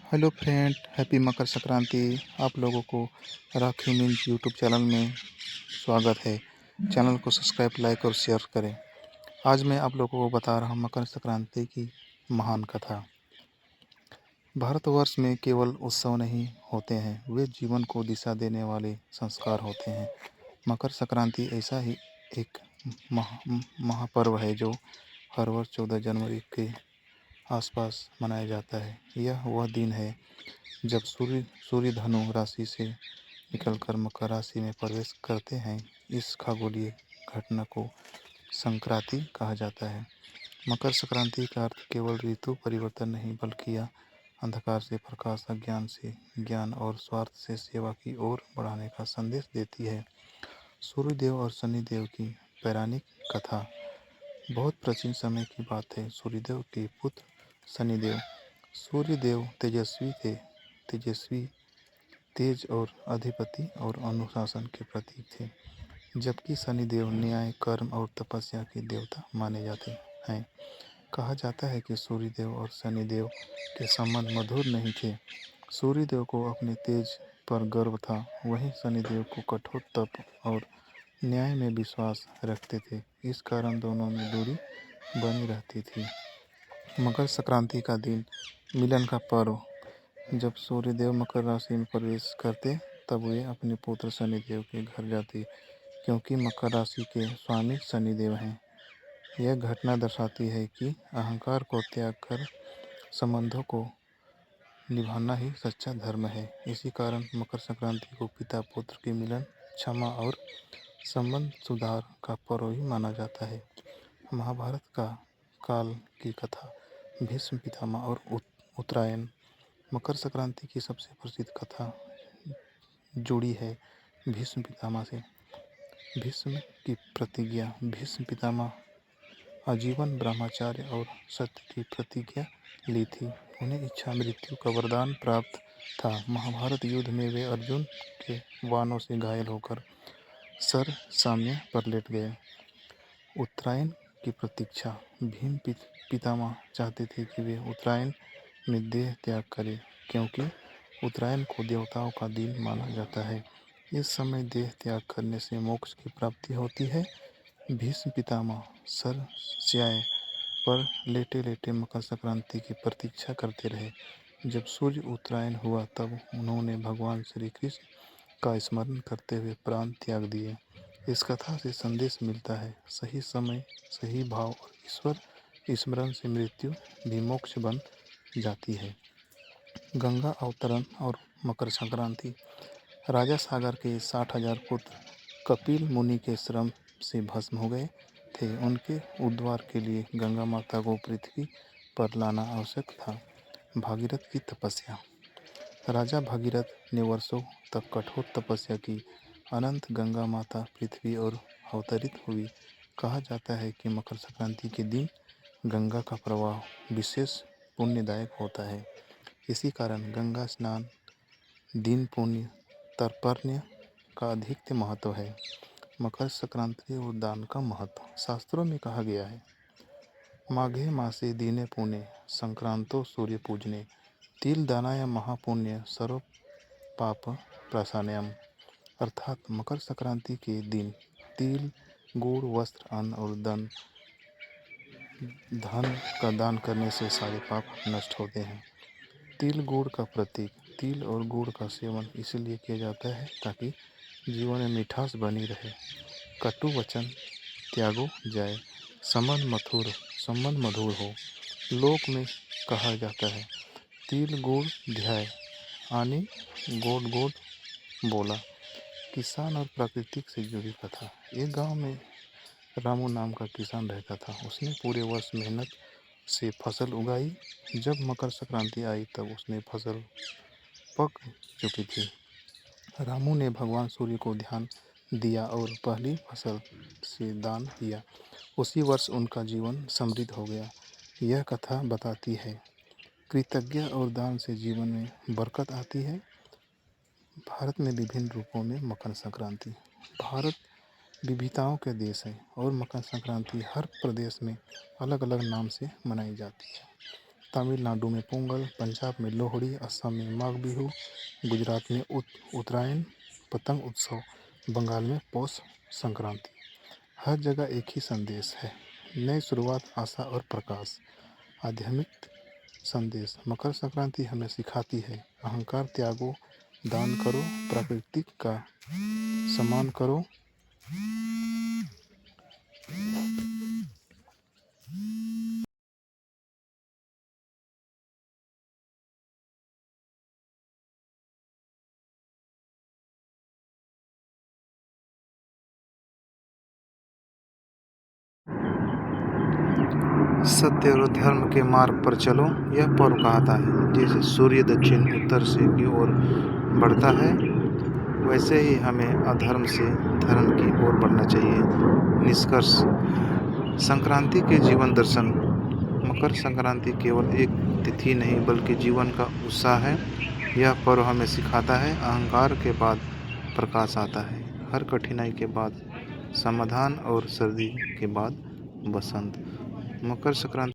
Hello friend, happy Makar Sankranti. आप लोगों को राखी मीन्स यूट्यूब चैनल में स्वागत है। चैनल को सब्सक्राइब, लाइक और शेयर करें। आज मैं आप लोगों को बता रहा हूँ मकर संक्रांति की महान कथा। भारतवर्ष में केवल उत्सव नहीं होते हैं, वे जीवन को दिशा देने वाले संस्कार होते हैं। मकर संक्रांति ऐसा ही एक महापर्व है जो हर वर्ष 14 जनवरी के आसपास मनाया जाता है। यह वह दिन है जब सूर्य धनु राशि से निकलकर मकर राशि में प्रवेश करते हैं। इस खगोलीय घटना को संक्रांति कहा जाता है। मकर संक्रांति का अर्थ केवल ऋतु परिवर्तन नहीं, बल्कि यह अंधकार से प्रकाश, अज्ञान से ज्ञान और स्वार्थ से सेवा की ओर बढ़ाने का संदेश देती है। सूर्यदेव और शनिदेव की पौराणिक कथा। बहुत प्राचीन समय की बात है। सूर्यदेव के पुत्र शनिदेव। सूर्यदेव तेजस्वी थे, तेज और अधिपति और अनुशासन के प्रतीक थे, जबकि शनिदेव न्याय, कर्म और तपस्या के देवता माने जाते हैं। कहा जाता है कि सूर्यदेव और शनिदेव के संबंध मधुर नहीं थे। सूर्यदेव को अपने तेज पर गर्व था, वहीं शनिदेव को कठोर तप और न्याय में विश्वास रखते थे। इस कारण दोनों में दूरी बनी रहती थी। मकर संक्रांति का दिन मिलन का पर्व। जब सूर्यदेव मकर राशि में प्रवेश करते, तब वे अपने पुत्र शनिदेव के घर जाते, क्योंकि मकर राशि के स्वामी शनिदेव हैं। यह घटना दर्शाती है कि अहंकार को त्याग कर संबंधों को निभाना ही सच्चा धर्म है। इसी कारण मकर संक्रांति को पिता पुत्र के मिलन, क्षमा और संबंध सुधार का पर्व ही माना जाता है। महाभारत का काल की कथा। भीष्म पितामह और उत्तरायण। मकर संक्रांति की सबसे प्रसिद्ध कथा जुड़ी है भीष्म पितामह से। भीष्म की प्रतिज्ञा। भीष्म पितामह आजीवन ब्रह्मचार्य और सत्य की प्रतिज्ञा ली थी। उन्हें इच्छा मृत्यु का वरदान प्राप्त था। महाभारत युद्ध में वे अर्जुन के बाणों से घायल होकर सर साम्य पर लेट गए। उत्तरायण की प्रतीक्षा। भीम पितामह चाहते थे कि वे उत्तरायण में देह त्याग करें, क्योंकि उत्तरायण को देवताओं का दिन माना जाता है। इस समय देह त्याग करने से मोक्ष की प्राप्ति होती है। भीष्म पितामह शरशय्या पर लेटे लेटे मकर संक्रांति की प्रतीक्षा करते रहे। जब सूर्य उत्तरायण हुआ, तब उन्होंने भगवान श्री कृष्ण का स्मरण करते हुए प्राण त्याग दिए। इस कथा से संदेश मिलता है, सही समय, सही भाव और ईश्वर स्मरण से मृत्यु भी मोक्ष बन जाती है। गंगा अवतरण और मकर संक्रांति। राजा सागर के 60,000 पुत्र कपिल मुनि के श्रम से भस्म हो गए थे। उनके उद्धार के लिए गंगा माता को पृथ्वी पर लाना आवश्यक था। भागीरथ की तपस्या। राजा भागीरथ ने वर्षों तक कठोर तपस्या की। अनंत गंगा माता पृथ्वी और अवतरित हुई। कहा जाता है कि मकर संक्रांति के दिन गंगा का प्रवाह विशेष पुण्यदायक होता है। इसी कारण गंगा स्नान दिन पुण्य तर्पण्य का अधिक महत्व है। मकर संक्रांति और दान का महत्व। शास्त्रों में कहा गया है, माघे मासे दीने पुण्य संक्रांतो सूर्य पूजने तिल दानाय महापुण्य सर्व पाप प्रशानयम। अर्थात मकर संक्रांति के दिन तिल, गुड़, वस्त्र, अन्न और धन का दान करने से सारे पाप नष्ट होते हैं। तिल गुड़ का प्रतीक। तिल और गुड़ का सेवन इसलिए किया जाता है ताकि जीवन में मिठास बनी रहे, कटु वचन त्यागो जाए, संबंध मधुर हो। लोक में कहा जाता है, तिल गुड़ ध्याय आनी गोड गोड बोला। किसान और प्राकृतिक से जुड़ी कथा। एक गांव में रामू नाम का किसान रहता था। उसने पूरे वर्ष मेहनत से फसल उगाई। जब मकर संक्रांति आई, तब उसने फसल पक चुकी थी। रामू ने भगवान सूर्य को ध्यान दिया और पहली फसल से दान किया। उसी वर्ष उनका जीवन समृद्ध हो गया। यह कथा बताती है, कृतज्ञ और दान से जीवन में बरकत आती है। भारत में विभिन्न रूपों में मकर संक्रांति। भारत विविधताओं के देश है और मकर संक्रांति हर प्रदेश में अलग अलग नाम से मनाई जाती है। तमिलनाडु में पोंगल, पंजाब में लोहड़ी, असम में माघ बिहू, गुजरात में उत्तरायण पतंग उत्सव, बंगाल में पौष संक्रांति। हर जगह एक ही संदेश है, नई शुरुआत, आशा और प्रकाश। आध्यात्मिक संदेश। मकर संक्रांति हमें सिखाती है अहंकार त्यागो, दान करो, प्रकृति का सम्मान करो। सत्य और धर्म के मार्ग पर चलो, यह पर्व कहता है। जैसे सूर्य दक्षिण उत्तर से की ओर बढ़ता है, वैसे ही हमें अधर्म से धर्म की ओर बढ़ना चाहिए। निष्कर्ष। संक्रांति के जीवन दर्शन। मकर संक्रांति केवल एक तिथि नहीं बल्कि जीवन का उत्साह है। यह पर्व हमें सिखाता है अहंकार के बाद प्रकाश आता है, हर कठिनाई के बाद समाधान और सर्दी के बाद बसंत। मकर संक्रांति